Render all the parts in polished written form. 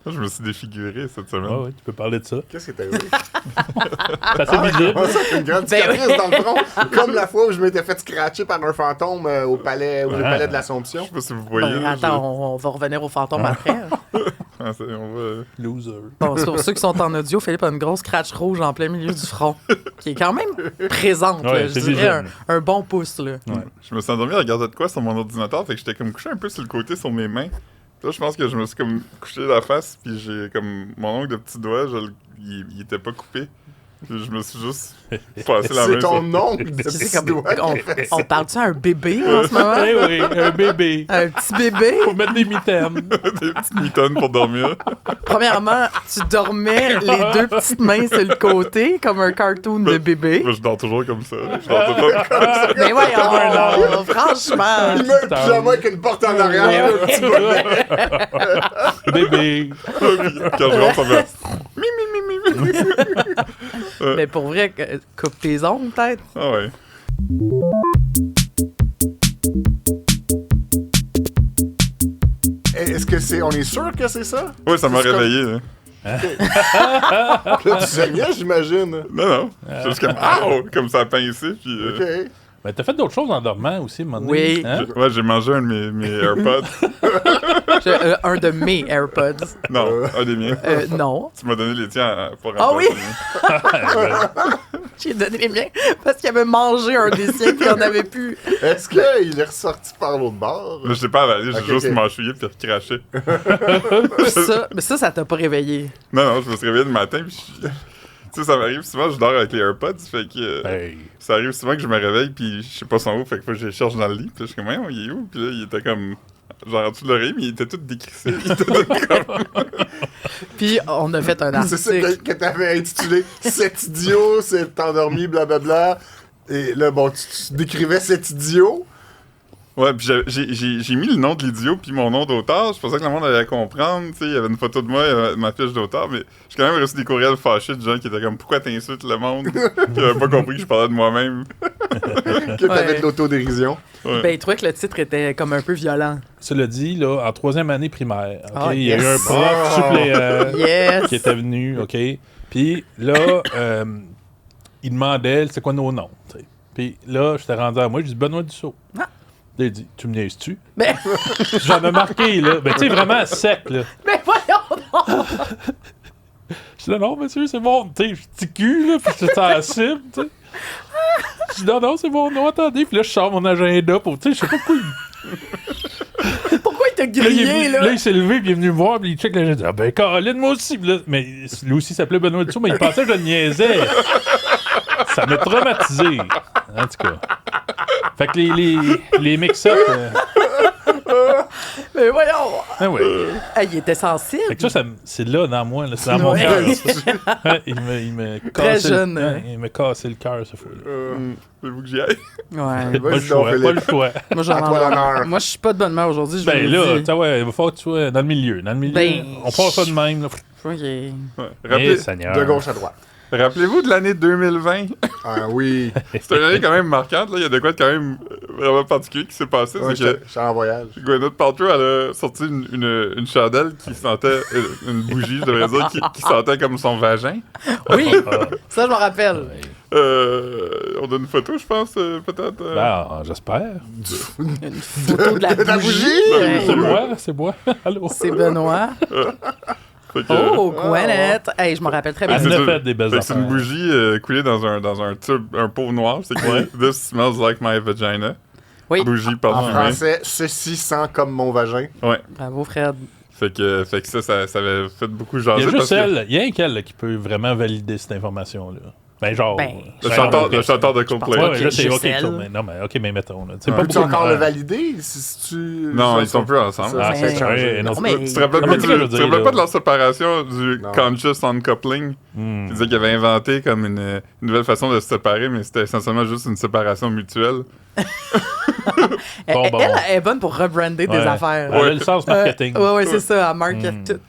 Je me suis défiguré cette semaine. Ouais, tu peux parler de ça. Qu'est-ce que t'as eu? C'est assez visible. Comment ça, t'as une grande cicatrice dans le front? Comme la fois où je m'étais fait scratcher par un fantôme au palais de l'Assomption. Je sais pas si vous voyez. là, Attends, on va revenir aux fantômes après. on va... Loser. Bon, pour ceux qui sont en audio, Philippe a une grosse scratch rouge en plein milieu du front, qui est quand même présente, Ouais, là, je c'est dirais visible. un bon pouce. Là. Ouais. Je me suis endormi à regarder de quoi sur mon ordinateur, fait que j'étais comme couché un peu sur le côté sur mes mains. Là, je pense que je me suis comme couché la face, puis j'ai comme mon ongle de petit doigt, il était pas coupé. Puis je me suis juste passé la main C'est ton sur... ongle de C'est petit comme, doigt. on parle-tu à un bébé en ce moment? Eh oui, un bébé. Un petit bébé? Faut mettre des mitaines. des petites mitaines pour dormir. Premièrement, tu dormais les deux petites mains sur le côté, comme un cartoon de bébé. Moi, je dors toujours comme ça. Je dors tout le temps comme ça. Mais voyons, franchement. Il met un pyjama avec une porte en arrière. Ouais. un petit bonnet. Bébé. Quand je rentre, ça fait... Mais pour vrai, coupe tes ongles, peut-être. Ah ouais. Est-ce que c'est... On est sûr que c'est ça? Ouais, ça m'a C'est comme- réveillé. Là. Là, tu saignais, j'imagine. Non. C'est juste comme... Ow! Comme ça a pincé, puis... OK. Mais t'as fait d'autres choses en dormant aussi, mon Oui. Hein? Ouais, j'ai mangé un de mes AirPods. Un de mes AirPods. Non, un des miens. Non. Tu m'as donné les tiens pour Ah oui? remplacer les miens. J'ai donné les miens parce qu'il avait mangé un des siens puis il en avait plus. Est-ce qu'il est ressorti par l'autre bord? Mais je l'ai pas avalé, j'ai Ok, juste ok. mâchouillé puis recraché. Mais ça t'a pas réveillé. Non, je me suis réveillé le matin puis tu sais, ça m'arrive souvent, je dors avec les AirPods, fait que... Hey. Ça arrive souvent que je me réveille puis je sais pas son où, fait que faut que je les cherche dans le lit. Puis là, je suis comme, voyons, il est où? Puis là, il était comme... Genre en dessous de l'oreille, mais il était tout décrissé. Il était tout comme... Puis on a fait un C'est ça article. que t'avais intitulé « Cet idiot s'est endormi, blablabla ». Et là, bon, tu décrivais cet idiot. Ouais, puis j'ai mis le nom de l'idiot puis mon nom d'auteur. Je pensais que le monde allait comprendre. Tu sais, il y avait une photo de moi, il y avait ma fiche d'auteur, mais j'ai quand même reçu des courriels fâchés de gens qui étaient comme « Pourquoi t'insultes le monde? » Puis ils avaient pas compris que je parlais de moi-même. Que t'avais Ouais. de l'autodérision. Ouais. Ben, il trouvait que le titre était comme un peu violent. Cela dit, là, en 3e année primaire, ok, Ah, il y a eu un yes. prof suppléant Yes! qui était venu, OK? Puis là, il demandait c'est quoi nos noms, tu sais. Puis là, j'étais rendu à moi, je dis Benoît Dussault. Ah. Là, il dit tu me niaises-tu? Mais, J'en ai marqué, là. Ben, tu sais, vraiment sec, là. mais voyons donc! Je dis non, monsieur, c'est bon. Tu sais, je suis petit cul, là, puis j'étais à la cible, tu sais. Je dis non, c'est bon, non, attendez. Puis là, je sors mon agenda pour, tu sais, je sais pas pourquoi Pourquoi il t'a Là, il, grillé, là? il s'est levé, puis il est venu me voir, puis il check l'agenda. Ah ben, Caroline, moi aussi. Puis là, mais lui aussi s'appelait Benoît Dussault, mais il pensait que je le niaisais. Ça m'a traumatisé. En tout cas. Fait que les mix-up. Mais voyons! Ah ouais. Hey, il était sensible. Fait que ça c'est là dans moi, là, c'est dans mon Ouais. cœur. ça. il me Très cassait jeune, le, hein. il me cassait le cœur, ce fois-là. Voulez-vous que j'y aille? Ouais. Pas le Vas-y donc, choix, Philippe. pas le choix. Moi, j'en À toi l'honneur. Moi, je suis pas de bonne humeur aujourd'hui. Je Ben vous là, le tu dis. sais, ouais, il va falloir que tu sois dans le milieu. Dans le milieu, Ben, on passe ça de même. Là. Ok. Ouais. Eh, Seigneur. De gauche à droite. Rappelez-vous de l'année 2020? Ah oui. C'était une année quand même marquante. Là. Il y a de quoi de quand même vraiment particulier qui s'est passé. Ouais, C'est que j'étais en voyage. Gwyneth Paltrow, elle a sorti une chandelle qui sentait... une bougie, je devrais dire, qui sentait comme son vagin. Oui, Ah, ça, je m'en rappelle. On a une photo, je pense, peut-être. ben, j'espère. Une photo de la De la bougie. bougie? Ouais. C'est moi, c'est moi. Allô? C'est Benoît. Fait que, Oh, Gwyneth. Hey, je me rappelle très bien. Elle c'est a ça. fait des belles fait que c'est une affaires. bougie coulée dans un tube, un pot noir. C'est écrit « This smells like my vagina ». Oui. Bougie En parfumée. français, ceci sent comme mon vagin. Ouais. Bravo, Fred. Fait que ça avait fait beaucoup Il y jaser. a parce juste que elle, il y a un qu'elle là, qui peut vraiment valider cette information-là. Ben, genre. Ben, le chanteur de Ouais, Coldplay. ouais, je sais, ok, Gisèle. cool, mais non, mais ok, mais mettons. Là. C'est Ouais. pas Peux-tu beaucoup de- encore le ouais. valider si tu... Non, ils sont plus ensemble. Ça, Ah, ça a c'est changé. vrai. Non, Non, mais... Tu te rappelles Non, pas, mais tu sais ce que je veux tu te dire, rappelles là. pas de leur séparation du Non. conscious uncoupling? Hmm. Qui disait qu'il avait inventé comme une nouvelle façon de se séparer, mais c'était essentiellement juste une séparation mutuelle. Bon, bon. Elle est bonne pour rebrander des Ouais. affaires. Elle a le sens marketing. Ouais, c'est ça. Elle market Mm. tout.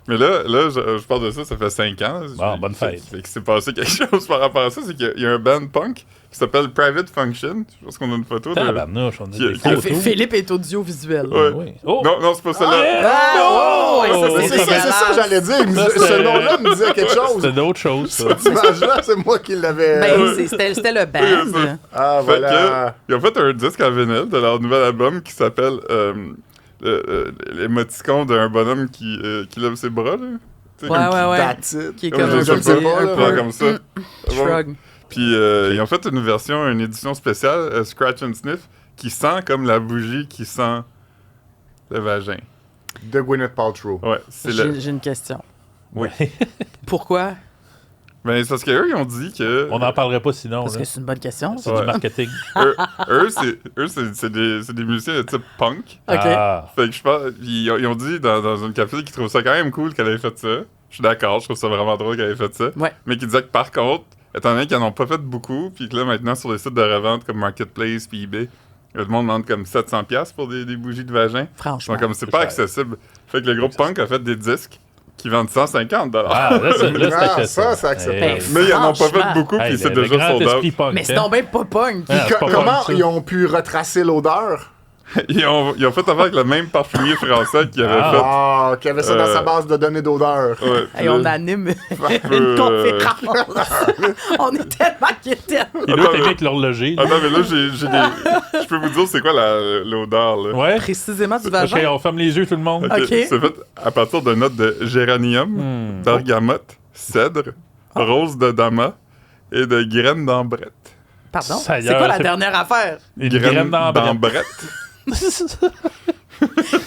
Mais là je parle de ça, ça fait 5 ans. Bon, bonne fête. Fait qu'il s'est passé quelque chose par rapport à ça, c'est qu'il y a un band punk qui s'appelle Private Function. Je pense qu'on a une photo de... Tabarnouche, on a Qui- des qui- photos. Philippe est audiovisuel. Ouais. Oui. Oh! Non, c'est pas celle-là. Ah, ouais, ça, C'est ça, dégueulasse. j'allais dire. Ça, Ce nom-là me disait quelque chose. C'était d'autres choses, ça. Cette image-là, c'est moi qui l'avais. Ben, c'était le band. Ah, Fait voilà. que, ils ont fait un disque en vinyle de leur nouvel album qui s'appelle l'émoticône d'un bonhomme qui lève ses bras, là. Tu sais, comme Ouais. That's it. Qui est Comme comme je un sais peu pas, là. un qui- peu comme ça. shrug. Puis ils ont fait une version, une édition spéciale, Scratch and Sniff, qui sent comme la bougie qui sent le vagin. De Gwyneth Paltrow. Ouais, c'est le... J'ai une question. Oui. Pourquoi? Ben, c'est parce qu'eux, ils ont dit que... On n'en parlerait pas sinon. Parce là. que c'est une bonne question. C'est Ouais. du marketing. eux, c'est des musiciens de type punk. OK. Ah. Fait que je pense... Ils ont dit dans une café qu'ils trouvent ça quand même cool qu'elle ait fait ça. Je suis d'accord, je trouve ça vraiment drôle qu'elle ait fait ça. Ouais. Mais qu'ils disaient que par contre, étant donné qu'ils n'en ont pas fait beaucoup, puis que là maintenant sur les sites de revente comme Marketplace puis eBay, le monde demande comme 700$ pour des bougies de vagin. Franchement. Donc comme c'est pas cher. accessible. Fait que le groupe punk a fait des disques qui vendent 150$. Ah, là, c'est Ah, accessible. ça, c'est acceptable. Hey. Mais ils en ont pas fait Franchement. beaucoup, puis Hey, c'est le déjà grand sold out. esprit punk, Mais c'est hein. donc bien pas punk. Ah, c'est pas Comment punk, ça. ils ont pu retracer l'odeur? Ils ont fait affaire avec le même parfumier français qui avait Ah, qui avait ça dans sa base de données d'odeur. fait. Ouais, Hey, on anime une conférence. On est tellement quétaines. Il doit être avec l'horloger. Ah non, mais là, j'ai des... Je peux vous dire c'est quoi l'odeur, là. Ouais. Précisément du Ok, vagin. on ferme les yeux, tout le monde. Ok, Ok. C'est fait à partir de notes de géranium, bergamote, cèdre, rose de damas et de graines d'ambrette. Pardon? Ça y C'est est, quoi la c'est- dernière affaire? Une graine d'ambrette.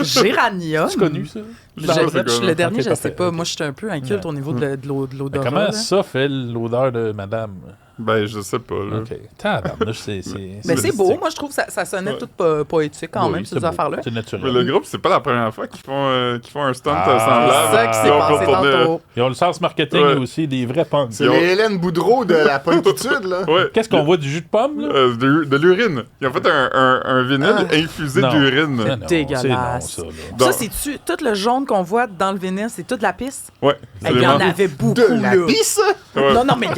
Géranium. C'est connu, ça? Je- Non, c'est le quoi, dernier, ok, je sais parfait, pas. ok. Moi, je suis un peu inculte au niveau de l'odorat. Comment là. ça fait l'odeur de madame? Ben, je sais pas, là. OK. Tabarnouche, c'est... Mais c'est beau. mystique. Moi, je trouve que ça sonnait Ouais. tout poétique quand Oui, même, c'est ces beau. affaires-là. C'est Mais naturel. le groupe, c'est pas la première fois qu'ils font un stunt Ah, semblable. C'est ça qui s'est Ils ont passé retourné- tantôt. Ils ont le sens marketing Ouais. aussi, des vrais punks. C'est Ils ont- les Hélène Boudreau de la punkitude, là. Ouais. Qu'est-ce qu'on voit du jus de pomme, là? De l'urine. Ils ont fait un vinyle infusé Non. d'urine. C'est non, Dégueulasse. c'est non, ça, là. Dans- Ça, c'est-tu tout le jaune qu'on voit dans le vinyle, c'est toute la piste? Ouais. Il y en absolument. avait beaucoup, De la là. pisse? Ouais. Non, mais il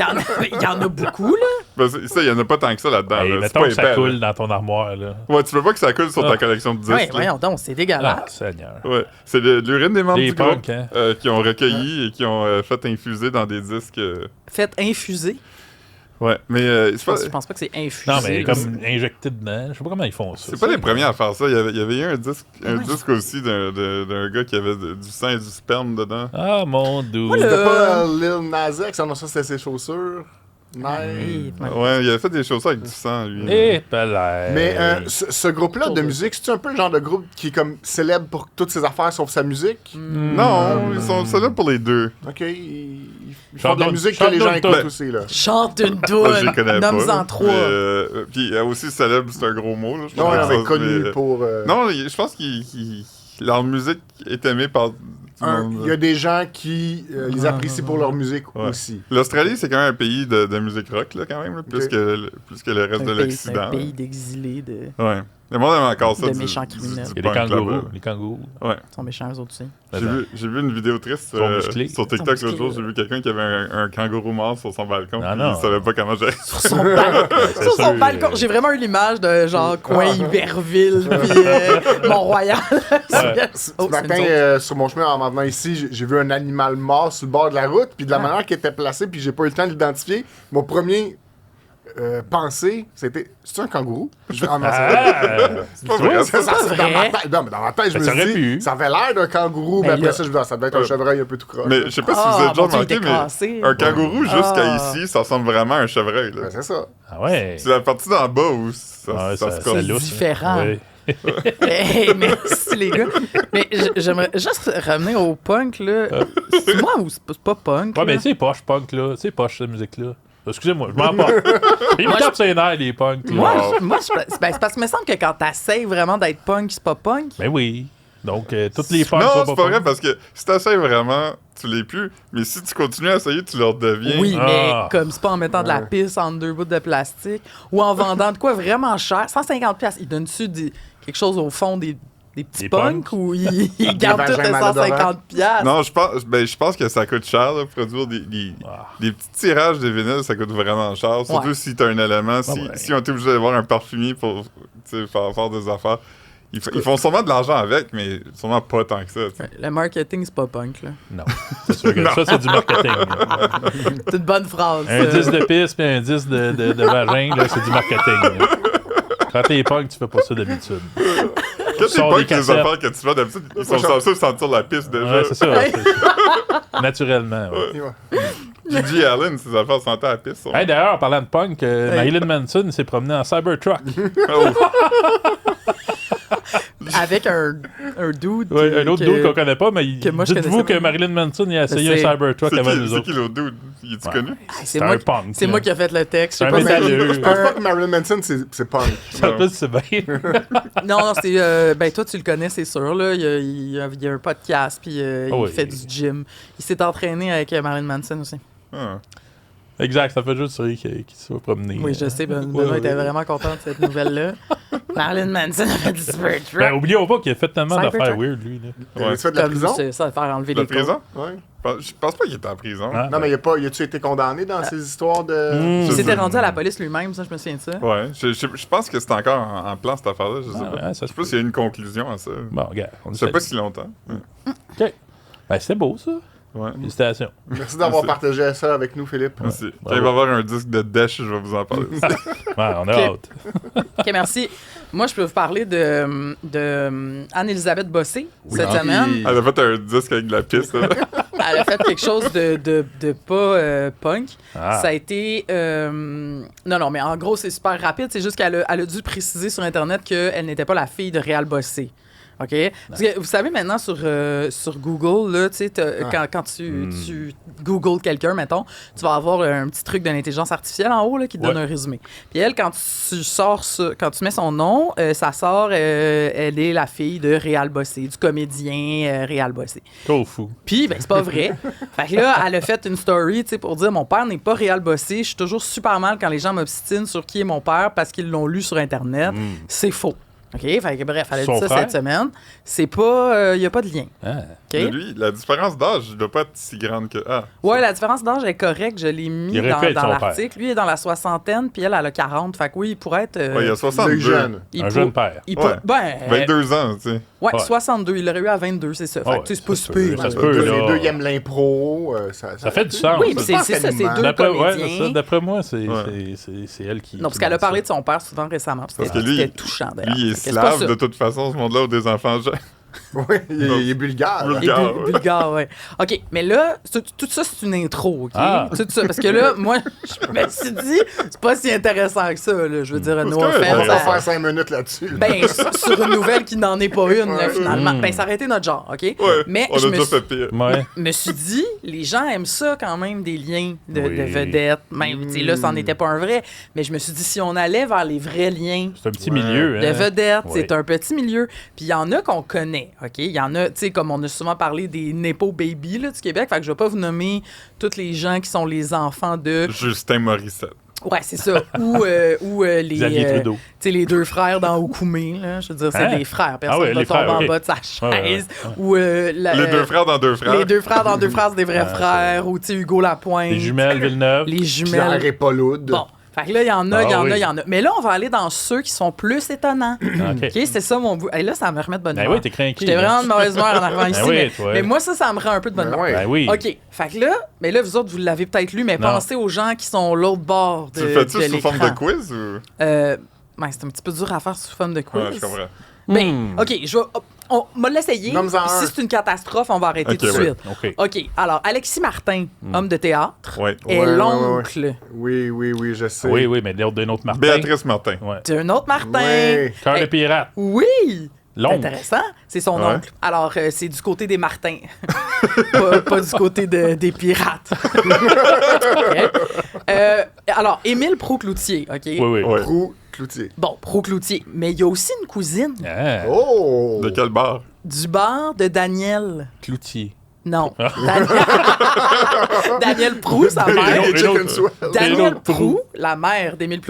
y en a beaucoup, là. Ben, ça, il y en a pas tant que ça là-dedans. Hey, là. C'est mettons pas que ça épais, coule là. dans ton armoire, là. Ouais, tu veux pas que ça coule sur ta Ah. collection de disques. Ouais, là. voyons donc, c'est Ah, dégueulasse. Seigneur. Ouais. C'est de l'urine des membres Les du groupe punks, hein? qui ont recueilli et qui ont fait infuser dans des disques. Faites infuser. Ouais, mais Je pense pas que c'est infusé. Non, mais là. comme injecté dedans. Je sais pas comment ils font ça. c'est pas les premiers à faire ça. Il y avait eu un disque aussi d'un gars qui avait du sang et du sperme dedans. Ah, mon doux. Moi, C'était pas Lil Nas X, non, ça c'était ses chaussures. Nice. Hey, Ouais, il avait fait des choses avec du sang, lui. Eh, palais. Mais ce groupe-là de musique, c'est un peu le genre de groupe qui est comme célèbre pour toutes ses affaires sauf sa musique? Non, ils sont là pour les deux. Ok, ils font de la Chante- musique que chante les gens donc, écoutent toi. aussi, là. Chante une Moi, je les toune. connais pas. Nomme-en trois. Mais, puis aussi célèbre, c'est un gros mot. Là, je Non, pense on que avait ça, connu mais, pour... Non, je pense que leur musique est aimée par tout le monde. Il y a des gens qui les apprécient pour leur musique Ouais. aussi. L'Australie, c'est quand même un pays de musique rock, là, quand même, là, plus, Ok. plus que le reste de C'est un l'Occident. pays d'exilés de... Ouais. Le monde aime encore ça. De méchants criminels. Il y a punk des kangourous. là-bas. Les kangourous. Ouais. Ils sont méchants, eux autres aussi. J'ai vu une vidéo triste Ils sont musclés. sur Ils TikTok sont l'autre jour. musclés. J'ai vu quelqu'un qui avait un kangourou mort sur son balcon. Ah puis non. il savait pas comment gérer. Sur son balcon. c'est Sur son sûr. balcon. J'ai vraiment eu l'image de genre coin Iberville puis Mont-Royal. Ce Oh, matin, c'est une sur mon chemin en m'en venant ici, j'ai vu un animal mort sur le bord de la route, puis de la Ah. manière qu'il était placé, puis j'ai pas eu le temps de l'identifier. Mon premier pensée, c'était c'est un kangourou? Je fais, ah non, c'est pas vrai. ça, c'est dans ma vrai. tête. Non, mais dans ma tête, je Ça me aurait suis pu. dit, ça avait l'air d'un kangourou, mais Mais après là- ça, je me dis, ah, ça devait être un chevreuil un peu tout croche. Mais je sais pas si Ah, vous avez déjà mon Dieu, il remarqué, était cassé. mais un kangourou jusqu'à Ah. ici, ça ressemble vraiment à un chevreuil. Là. Ben, c'est ça. Ah ouais. C'est la partie d'en bas où ça, Ah ouais, ça se ça corse. lousse, hein. différent. Ouais. Hey, merci les gars. Mais j'aimerais juste revenir au punk, là. C'est moi ou c'est pas punk? Ouais, là? mais c'est poche, punk, là. C'est poche, cette musique-là. Excusez-moi, je m'en parle. Ils me tapent ses nerfs, les punks, là. Moi, c'est parce que il me semble que quand t'essayes vraiment d'être punk, c'est pas punk. Ben oui. Donc, toutes les punks Non, sont c'est pas vrai parce que si t'essayes vraiment, tu l'es plus. Mais si tu continues à essayer, tu leur deviens. Oui, Ah. mais comme c'est pas en mettant de la pisse entre deux bouts de plastique ou en vendant de quoi vraiment cher. 150$, ils donnent-tu quelque chose au fond des Des petits Des punks punks. ou ils gardent tout vagins les malodorants. 150 piastres? Non, je pense que ça coûte cher, là, produire des petits tirages de vinyle, ça coûte vraiment cher. Surtout Ouais. si t'as un élément, ouais. si on est obligé d'avoir un parfumier pour faire des affaires. Ils font sûrement de l'argent avec, mais sûrement pas tant que ça. tu sais. Le marketing, c'est pas punk, là. Non. C'est sûr que ça, c'est du marketing. là. C'est une bonne phrase. Un 10 de piste puis un 10 de vagin, là, c'est du marketing. là. Quand t'es punk, tu fais pas ça d'habitude. Quand t'es sors pas des que les cassettes. affaires que tu fais d'habitude, ils sont censés sentir la piste déjà. Ouais, c'est ça. Naturellement. Ouais. Ouais. Gigi Allen, ses affaires sentaient la piste. Hey, d'ailleurs, en parlant de punk, Marilyn Manson s'est promené en Cybertruck. Oh. Avec un dude. Ouais, un autre dude qu'on connaît pas, mais que moi, je dites-vous connaissais que pas. Marilyn Manson il a essayé un C'est- Cybertruck C'est avant qui, nous c'est autres. qui l'autre dude? Il est-tu Ouais. connu? C'est un moi, punk. c'est moi qui ai fait le texte. C'est Je un sais pas, mais- métalleux. Je pense pas que Marilyn Manson, c'est punk. Ça peut c'est bien. Non, ben toi, tu le connais, c'est sûr. Là. Il y a un podcast, puis Oh il oui. fait du gym. Il s'est entraîné avec Marilyn Manson aussi. Ah. Exact, ça fait juste rire qu'il soit promené. Oui, je sais. Benoît était vraiment content de cette nouvelle-là. Marilyn Manson a fait du Cybertruck. Ben, oublions pas qu'il a fait tellement Cybertruck. d'affaires weird, lui. Là. Ouais. Tu fais de la Comme prison? ça va faire enlever La les côtes. prison? Ouais. Je pense pas qu'il était en prison. Ah, Non, mais y a-tu été condamné dans ces histoires de. Il Je s'était sais. rendu à la police lui-même, ça, je me souviens de ça. Ouais, je pense que c'est encore en plan cette affaire-là. Je sais Ah, pas. ouais, ça Je sais se pas peut. s'il y a une conclusion à ça. Bon, regarde. On Ça fait essaie. pas si longtemps. OK. Ben, c'était beau, ça. Ouais. Félicitations. Merci d'avoir Merci. partagé ça avec nous, Philippe. Merci. Quand Bravo. il va y avoir un disque de Dash, je vais vous en parler. Ouais, on a OK. hâte. OK, merci. Moi, je peux vous parler de Anne-Élisabeth Bossé cette Ah. semaine. Elle a fait un disque avec de la piste. là. Elle a fait quelque chose de pas punk. Ah. Ça a été... Non, mais en gros, c'est super rapide. C'est juste qu'elle a dû préciser sur Internet qu'elle n'était pas la fille de Réal Bossé. OK? Parce que vous savez, maintenant, sur Google, là, tu sais, quand tu googles quelqu'un, mettons, tu vas avoir un petit truc de l'intelligence artificielle en haut là, qui te donne Ouais. un résumé. Puis elle, quand tu sors quand tu mets son nom, ça sort, elle est la fille de Réal Bossé, du comédien Réal Bossé. Trop fou. Puis, ben, c'est pas vrai. Fait que là, elle a fait une story, tu sais, pour dire mon père n'est pas Réal Bossé. Je suis toujours super mal quand les gens m'obstinent sur qui est mon père parce qu'ils l'ont lu sur Internet. C'est faux. OK? Fait que bref, elle a Son dit ça frère? cette semaine. C'est pas. Il n'y a pas de lien. Ah. Mais OK? lui, la différence d'âge ne doit pas être si grande que. Ah. Ouais, la différence d'âge est correcte. Je l'ai mis Il aurait pu être dans son l'article. Lui, il est dans la soixantaine, puis elle a 40. Fait que oui, il pourrait être. Ouais, il y a 62. Le jeune. il Un pour- jeune père. il Ouais. pour- ben, 22 ans, tu sais. ouais, Ouais. 62. Il l'aurait eu à 22, c'est ça. Fait Ah que ouais, tu sais, c'est pas ça se super. peut, ça se Les peut, deux, là. les deux, ils aiment l'impro. Ça fait du sens. Oui, ça. mais c'est ça, c'est deux D'après ouais, comédiens. c'est ça. D'après moi, c'est Ouais. c'est elle qui. Non, parce qui qu'elle a monte parlé ça. de son père souvent récemment. puis Parce C'était que lui, c'était touchant, d'ailleurs. Lui, il est Fait que c'est pas slave ça. de toute façon, ce monde-là, ou des enfants jeunes. Oui, il est bulgare. Bulgare. Et Bulgare, ouais. bulgare, ouais. OK, mais là, tout ça, c'est une intro, OK? Ah. Tout ça, parce que là, moi, je me suis dit, c'est pas si intéressant que ça, là. Je veux dire, no correct, On offense. va ouais. faire 5 minutes là-dessus. Ben, sur une nouvelle qui n'en est pas une, là, finalement. Ben, ça aurait été notre genre, OK? Ouais, Mais on je a me déjà suis- fait pire. Ouais. me suis dit, les gens aiment ça quand même, des liens de Oui. vedettes. Même, tu sais, là, ça n'en était pas un vrai. Mais je me suis dit, si on allait vers les vrais liens C'est un petit Ouais. milieu. de hein. vedettes, Ouais. c'est un petit milieu. Puis il y en a qu'on connaît, OK? Il y en a, tu sais, comme on a souvent parlé des Nepo Baby là, du Québec. Fait que je vais pas vous nommer tous les gens qui sont les enfants de... Justin Morissette. Ouais, c'est ça. Ou les... Xavier Trudeau. Tu sais, les deux frères dans Okoumé, là. Je veux dire, c'est Hein? des frères. Personne Ah ouais, va les tomber frères, en ok. bas de sa Ouais, chaise. Ou Les deux frères dans deux frères. Les deux frères dans deux frères, c'est des vrais Ah, frères. Ou, tu sais, Hugo Lapointe. Les jumelles Villeneuve. Les Pierre jumelles. et Pauloude. Bon. Fait que là, il y en a, Ah il y en oui. a, il y en a. Mais là, on va aller dans ceux qui sont plus étonnants. OK. OK, c'est ça mon bout. Et là, ça me remet de bonne Ben humeur. oui, t'es craqué. J'étais vraiment de mauvaise humeur en arrivant ici. oui, mais, toi. mais moi, ça me rend un peu de bonne Ben humeur. ouais. Ben oui. OK. Fait que là, mais là, vous autres, vous l'avez peut-être lu, mais Non. pensez aux gens qui sont l'autre bord de, Tu le fais-tu de sous forme de l'écran. quiz ou. Ben, c'est un petit peu dur à faire sous forme de quiz. Ouais, je comprends. Ben, OK, on va l'essayer. Nomme-en un. Si c'est une catastrophe, on va arrêter Ok, tout de ouais. suite. OK. OK. Alors, Alexis Martin, homme de théâtre, Ouais. est Ouais, ouais, l'oncle Oui, je sais. Oui, mais d'un autre Martin. Béatrice Martin. Ouais. d'un autre Martin. Ouais. Cœur de Hey. pirate. Oui! C'est L'oncle. intéressant. C'est son Ouais. oncle. Alors, c'est du côté des Martins. pas du côté des pirates. OK. Alors, Émile Proulx-Cloutier, OK? Oui, oui. Ouais. Roux, Cloutier. Bon, Proulx-Cloutier. Mais il y a aussi une cousine Ah, Oh! De quel bar? du bar de Daniel. Cloutier. Non. Daniel Proulx, sa mère. Une autre- Chicken Swell. Daniel Émile Proulx. Proulx, la mère d'Émile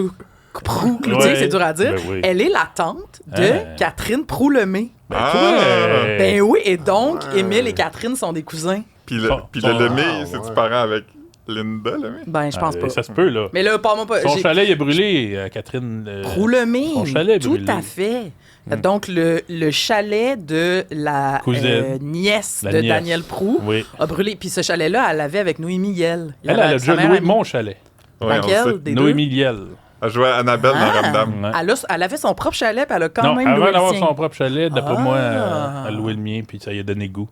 Prou, Cloutier, Ouais. c'est dur à dire. Ben oui. Elle est la tante de Ah. Catherine Prou-Lemay. Ben, Ah. toi, Ben oui, et donc, Ouais. Émile et Catherine sont des cousins. Puis le, Bon. puis le Lemay, Ah, c'est-tu ouais. parent avec Linda Lemay? Ben, je pense pas. Ça se peut, là. Mais là, pas moi pas. Son j'ai- chalet, il a brûlé, Catherine. Prou-Lemay, son chalet est tout brûlé. à fait. Donc, le chalet de la Cousine. nièce La de nièce. Daniel Prou Oui. a brûlé. Puis ce chalet-là, elle l'avait avec Noémie Yel. Elle a déjà loué mon chalet. Ouais, on le Laquelle sait. des deux? Noémie Liel. Elle jouait à Annabelle dans Ah. Ramdam. Ouais. Elle avait son propre chalet, puis elle a quand Non, même avant loué le d'avoir sien. son propre chalet, d'après Ah. moi, elle a loué le mien, puis ça lui a donné goût.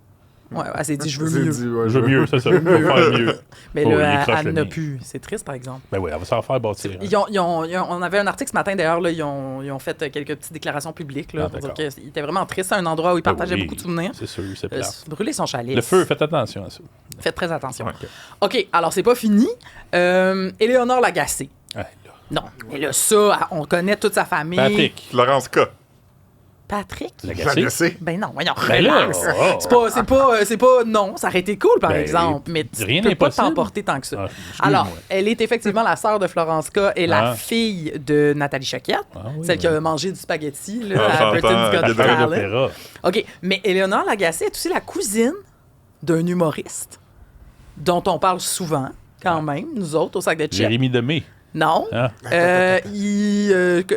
Ouais, elle s'est dit, je veux C'est mieux. dit, ouais, Je veux mieux, c'est ça. Je veux faire mieux. Mais Oh, il là, écroche elle le n'a mien. plus. C'est triste, par exemple. Ben oui, elle va s'en faire bâtir. hein. On avait un article ce matin, d'ailleurs, là, ils ont fait quelques petites déclarations publiques là, Ah, pour dire d'accord. qu'il était vraiment triste. C'est un endroit où il Ben partageait oui, beaucoup de souvenirs. C'est sûr, c'est plat. Brûler son chalet. Le feu, faites attention à ça. Faites très attention. Ouais. OK, alors c'est pas fini. Éléonore Lagacé. Ouais, là. Non, mais là, ça, on connaît toute sa famille. Patrick. Florence K. Patrick? L'agacé. Lagacé. Ben non, voyons, Ben là, relax. oh. C'est pas, non, ça aurait été cool, par Ben, exemple, mais tu rien peux pas d'impossible. t'emporter tant que ça. Ah, excuse-moi. Alors, elle est effectivement la sœur de Florence K et la Ah. fille de Nathalie Choquette, Ah oui, celle qui ouais. a mangé du spaghetti là, En à chantant Britain's Got Guédrin Talent. l'opéra. OK, mais Éléonore Lagacé est aussi la cousine d'un humoriste dont on parle souvent, quand même, nous autres, au sac de chips. Jérémy Demé. Non. Ah.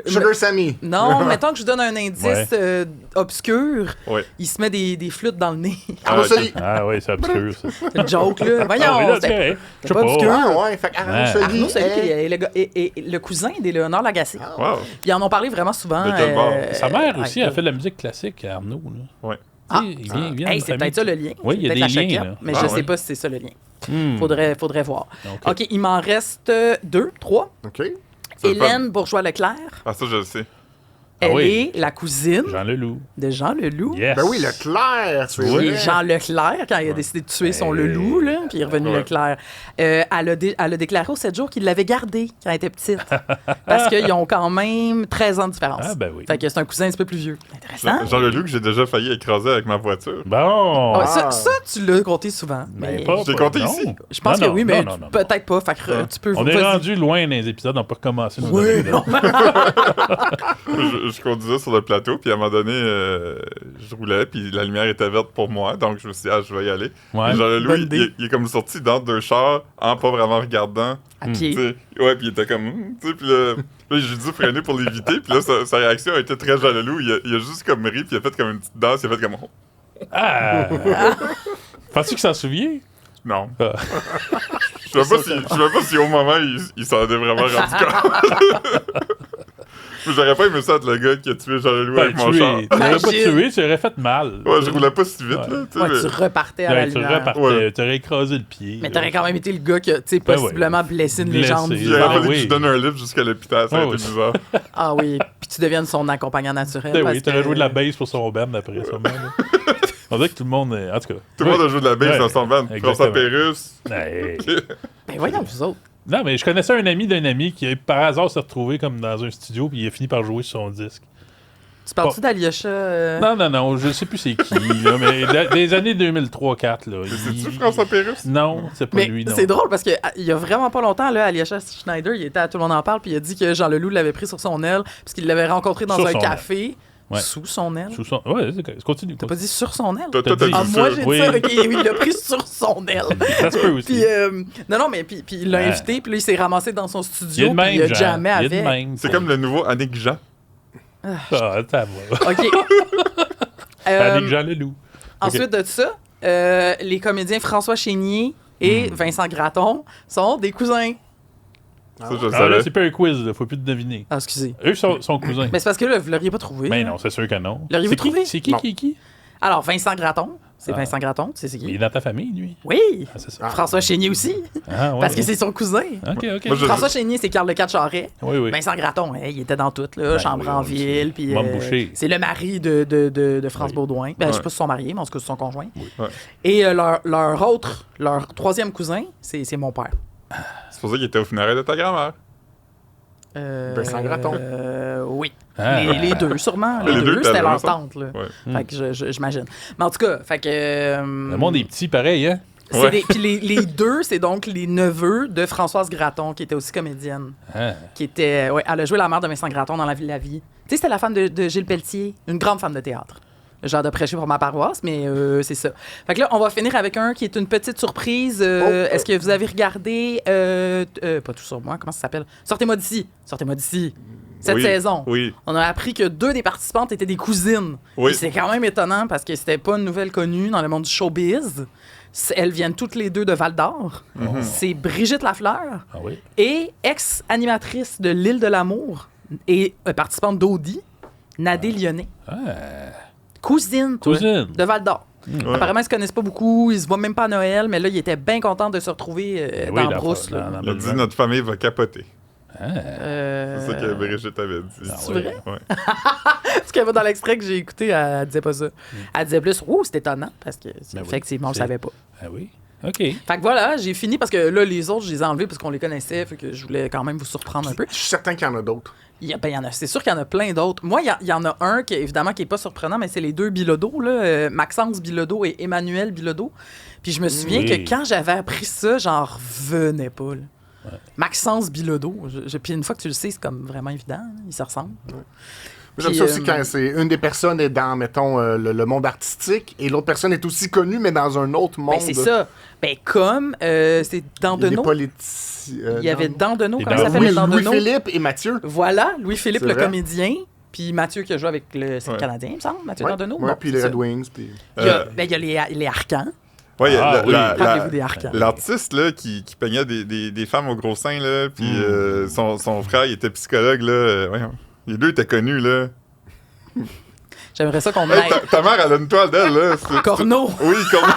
Sugar Sammy. Non, mettons que je donne un indice Ouais. obscur. Ouais. Il se met des flûtes dans le nez. Arnaud ok. Soli. Ah oui, c'est obscur, ça. C'est une joke, là. Voyons, Ah oui, là, c'était- c'est correct. Je sais pas obscur. pas. Ah ouais, fait qu'Arnaud Ouais. Soli. Arnaud Soli, qui est- est le cousin d'Éléonore Lagacé. Wow. Puis ils en ont parlé vraiment souvent. De quel bord? Sa mère aussi, avec- elle fait de la musique classique, Arnaud. Là. Ouais. Ah. Tu sais, il vient Hey, d'une c'est peut-être ça famille- le lien. Oui, il y a C'est des peut-être la liens, Choquette, là. mais Ah, je sais ouais. pas si c'est ça le lien. Hmm. Faudrait voir. Ok. OK, il m'en reste 2, 3. OK. C'est le fun. Hélène Bourgeois-Leclerc, Ah, ça, je le sais. Ah elle oui. est la cousine Jean Leloup. de Jean Leloup. Yes. Ben oui, Leclerc, c'est Oui. Qui est vrai. Jean Leclerc, quand il a décidé de tuer son Hey. Leloup, là, puis il est revenu Ouais. Leclerc. Elle a déclaré aux 7 jours qu'il l'avait gardé quand elle était petite. Parce qu'ils ont quand même 13 ans de différence. Ah, ben oui. Fait que c'est un cousin un petit peu plus vieux. Intéressant. Jean Leloup que j'ai déjà failli écraser avec ma voiture. Bon. Ah, ça, tu l'as compté souvent. Ben, Mais pas- Je l'ai compté non. ici. je pense Non, que oui, non, mais non, non, non. peut-être pas. Fait que tu peux... On est vas-y. rendu loin dans les épisodes, on peut recommencer. nos Oui, anecdotes. non. Je conduisais sur le plateau, puis à un moment donné, je roulais, puis la lumière était verte pour moi, donc je me suis dit, ah, je vais y aller. Ouais. Puis Jean Leloup, bonne il, idée. il est comme sorti dans deux chars, en pas vraiment regardant. À Tu pied. sais. Ouais, puis il était comme, tu sais, puis là, j'ai dû freiner pour l'éviter, puis là, sa réaction a été très Jean Leloup. Il a juste comme ri, puis il a fait comme une petite danse, il a fait comme, oh, Ah! Penses-tu que ça s'en souvient? non. Ah. Je sais même pas si au moment, il s'en est vraiment rendu compte. Mais j'aurais pas aimé ça être le gars qui a tué Jean Leloup avec mon char. Tu l'aurais pas Imagine. tué, tu aurais fait mal. Ouais, je roulais pas si vite, Ouais. là, tu sais. Ouais, mais- tu repartais à la Ouais, tu lumière. repartais, Ouais. tu aurais écrasé le pied. Mais là. t'aurais quand même été le gars qui a, tu sais, Ben possiblement blessé une Blessé. légende Il Ah, aurait vivante. fallu oui. que je donne un livre jusqu'à l'hôpital, ça Ah, a été oui. bizarre. Ah oui, puis tu deviennes son accompagnant naturel. Ben parce oui, t'aurais que- joué de la bass pour son band après, sûrement. là. On dirait que tout le monde. En tout cas. Tout le monde a joué de la bass Ouais, dans son band. François exactement. Pérusse. Ouais. Ben voyons, vous autres. Non, mais je connaissais un ami d'un ami qui, par hasard, s'est retrouvé comme dans un studio, puis il a fini par jouer sur son disque. Tu parles-tu Bon. d'Alyosha? Non, je sais plus c'est qui, là, mais des années 2003-4, là. C'est-tu il- François Pérusse? Non, c'est pas Mais lui, non. c'est drôle parce qu'il y a vraiment pas longtemps, là, Alyosha Schneider, il était à Tout le monde en parle, puis il a dit que Jean Leloup l'avait pris sur son aile, parce qu'il l'avait rencontré dans Sur un son café. Ouais. Sous son aile. Sous son... Ouais, c'est continue. T'as pas dit sur son aile? Toi, T'as t'as dit- dit Ah, ça. moi, j'ai dit Oui. ça, ok, oui, il l'a pris sur son aile. Ça se peut aussi. Puis, non, mais puis il l'a Ouais. invité, puis là, il s'est ramassé dans son Il y a studio, de puis même, il a Jean. jamais Il y a de avec. même. C'est comme le nouveau Annick Jean. Ah, t'as voir. OK. Avec Jean Leloup. Ensuite de ça, les comédiens François Chénier et Vincent Gratton sont des cousins. Ça, je le Ah, là, savais. c'est pas un quiz, là. Faut plus te deviner. Ah, excusez. Eux sont cousins. Mais c'est parce que là, vous l'auriez pas trouvé. Ben non, c'est sûr que non. L'auriez-vous C'est qui- trouvé? C'est qui Non. qui? Alors, Vincent Gratton, c'est Ah. Vincent Gratton, tu sais c'est Il est qui? dans ta famille, lui. Oui! Ah, c'est ça. François Chénier aussi, Ah, ouais, parce que ouais. c'est son cousin. Ok, ok. Moi, je- François Chénier, c'est Carl Lecade Charret. Oui, oui. Vincent Gratton, il était dans tout, là, Chambre oui, en on le sait. ville. Puis, Mame Boucher. c'est le mari de France Oui. Baudouin. Ben, je sais Ouais. pas si ils sont mariés, mais en tout cas, c'est son conjoint. Ouais. Et leur troisième cousin, c'est mon père. C'est pour ça qu'il était au funérailles de ta grand-mère. Vincent Gratton. Oui. Ah. Les deux, sûrement. Les, Les deux, deux, t'as c'était leur raison. tante, là. Ouais. Fait que j'imagine. Mais en tout cas, fait que. Le monde est petit, pareil, hein? Ouais. Puis les deux, c'est donc les neveux de Françoise Gratton, qui était aussi comédienne. Ah. Qui était, ouais, elle a joué la mère de Vincent Gratton dans La Vie de la Vie. Tu sais, c'était la femme de Gilles Pelletier, une grande femme de théâtre. Genre de prêcher pour ma paroisse, mais c'est ça. Fait que là, on va finir avec un qui est une petite surprise. Est-ce que vous avez regardé... pas tout sur moi, comment ça s'appelle? Sortez-moi d'ici. Sortez-moi d'ici. Cette saison. Oui. On a appris que 2 des participantes étaient des cousines. Oui. Et c'est quand même étonnant parce que c'était pas une nouvelle connue dans le monde du showbiz. Elles viennent toutes les deux de Val-d'Or. C'est Brigitte Lafleur Ah oui? et ex-animatrice de l'Île de l'Amour et participante d'Audi, Nadé Lyonnais. Ah. Cousine, toi, Cousine. de Val-d'Or. Ouais. Apparemment, ils se connaissent pas beaucoup, ils se voient même pas à Noël, mais là, ils étaient bien contents de se retrouver Oui, dans la- Brousse. dans- là. dans Il a le dit blanc. notre famille va capoter. Ah. C'est ça que Brigitte avait dit. Ah C'est ouais. vrai? Ouais. Parce qu'elle va dans l'extrait que j'ai écouté, elle disait pas ça. Elle disait plus, ouh, c'est étonnant, parce que Ben oui, effectivement, on le c'est- savait pas. Ah oui? OK. Fait que voilà, j'ai fini parce que là, les autres, je les ai enlevés parce qu'on les connaissait, fait que je voulais quand même vous surprendre un peu. Je suis certain qu'il y en a d'autres. Il y en a, c'est sûr qu'il y en a plein d'autres. Moi, il y en a un qui, évidemment, qui est pas surprenant, mais c'est les 2 Bilodeau, là, Maxence Bilodeau et Emmanuel Bilodeau. Puis je me souviens Oui. que quand j'avais appris ça, j'en revenais pas. Là. Maxence Bilodeau. Puis une fois que tu le sais, c'est comme vraiment évident. Là, ils se ressemblent. J'aime Puis, ça aussi quand c'est une des personnes est dans, mettons, le monde artistique et l'autre personne est aussi connue, mais dans un autre monde. Ben, c'est ça. Ben, comme, c'est Dandenot. Il y avait Dandenot, Et comment ça Dan- s'appelle, le Dandenot? Louis-Philippe et Mathieu. Voilà, Louis-Philippe, C'est le vrai. comédien. Puis Mathieu qui a joué avec le Ouais. Canadien, il me semble. Mathieu Ouais, Dandenot. ouais, Bon, puis c'est les ça. Red Wings. Puis... Il y a les Arcans. Ouais, il y a Ah, oui. Rappelez-vous des Arcans. l'artiste là, qui peignait des femmes au gros sein, là, puis son frère, il était psychologue. Là, voyons. Les deux étaient connus. Là. J'aimerais ça qu'on Hey, aille. ta mère, elle a une toile d'elle. Là. Corneau. Oui, Corneau.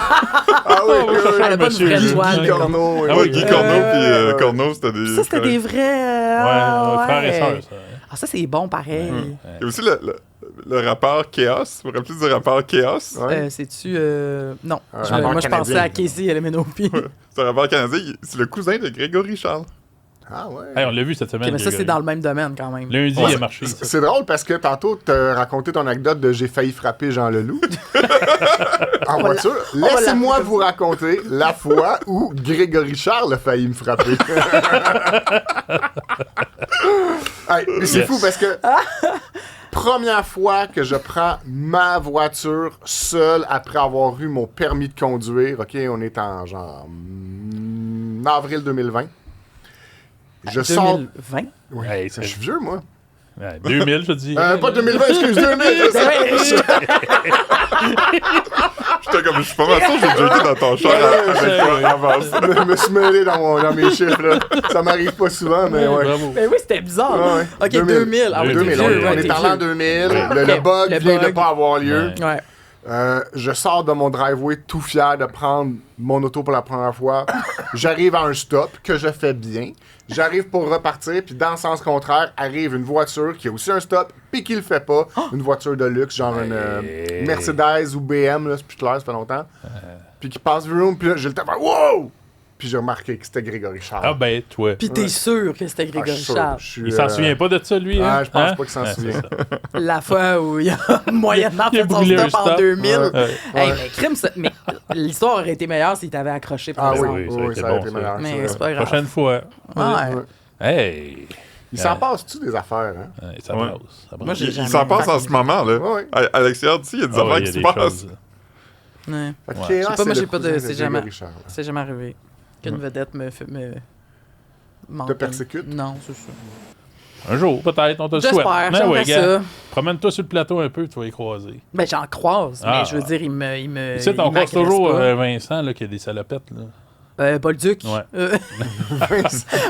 Ah oui, Oh, oui, Elle a pas de monsieur vraie Guy toile. Guy Corneau. Ah Ouais, oui. Guy Corneau, puis Corneau, c'était des... Ça, c'était des vrais. Ouais, frères et sœurs, ça. Ah, ça, c'est bon, pareil. Il y a aussi le rappeur Chaos. Vous vous rappelez du rappeur Chaos? Ouais. C'est-tu. Non. rappeur Moi, je pensais canadien. à Casey Elemenopi. C'est un rappeur canadien. C'est le cousin de Grégory Charles. Ah ouais. Hey, on l'a vu cette semaine. Mais ça, c'est Grégory. dans le même domaine quand même. Lundi, Ouais, il a marché. ça. C'est drôle parce que tantôt, tu as raconté ton anecdote de j'ai failli frapper Jean Leloup en voiture. Laissez-moi vous raconter la fois où Grégory Charles a failli me frapper. Hey, mais c'est Yes. fou parce que première fois que je prends ma voiture seule après avoir eu mon permis de conduire, OK, on est en genre avril 2020. Je sors... 2020. Oui, Hey, je suis vieux, moi. Ouais, 2000, je dis. Pas 2020, excuse, 2000. J'étais comme, je suis pas mal sûr que j'ai déjà été dans ton char avec toi avant ça. Je me suis mêlé dans mes chiffres, là. Ça m'arrive pas souvent, mais ouais. Bravo. Ben oui, c'était bizarre. Ouais, ouais. Ok, 2000. Ah oui, 2000, t'es on vieux, ouais, est t'es en l'an vieux. 2000. Ouais. Le bug Le vient de bug. pas avoir lieu. Ouais. Ouais. Je sors de mon driveway tout fier de prendre mon auto pour la première fois. J'arrive à un stop que je fais bien. J'arrive pour repartir, puis dans le sens contraire, arrive une voiture qui a aussi un stop, puis qui le fait pas. Une voiture de luxe, genre une Mercedes ou BM, là, c'est plus clair, ça fait longtemps. Puis qui passe vroom, puis là, j'ai le temps de faire wow! Puis j'ai remarqué que c'était Grégory Charles. Ah ben, toi. Puis t'es sûr que c'était Ah, je Grégory suis sûr, Charles. je suis, Il s'en souvient pas de ça, lui? Ah, hein? je pense Hein? pas qu'il s'en Ouais, souvient. c'est ça. La fois où il a moyennement Il a fait son brûlé un stop en stop. 2000. Ouais. Hey, mais crime, mais l'histoire aurait été meilleure s'il t'avait accroché par Ah exemple. oui, ça a oui, été ça a bon, été ça. meilleur. Mais c'est c'est vrai. pas grave. Prochaine fois. Ouais. Ouais. Hey! Il s'en passe-tu des affaires, hein? Ouais, ça Ouais. brasse. Ça brasse. Moi, j'ai Il jamais s'en passe en raconté. ce moment, là. Ouais, ouais. À l'extérieur d'ici, il y a des Ah ouais, affaires il y qui a se des passent. choses. Ouais. Fait que Ouais. Kéa, Je sais pas, moi, c'est j'ai le pas de- cousin c'est jamais- Grégory Charles. C'est jamais arrivé qu'une vedette me Te persécute? Non, c'est ça. Un jour, peut-être, on te le souhaite. J'espère, Mais j'aimerais ouais, gars, ça. promène-toi sur le plateau un peu, tu vas y croiser. Ben, j'en croise, Ah. mais je veux dire, il me Ici, on il croise m'agresse toujours pas. Vincent, là, qui a des salopettes, là. Bolduc. Ouais.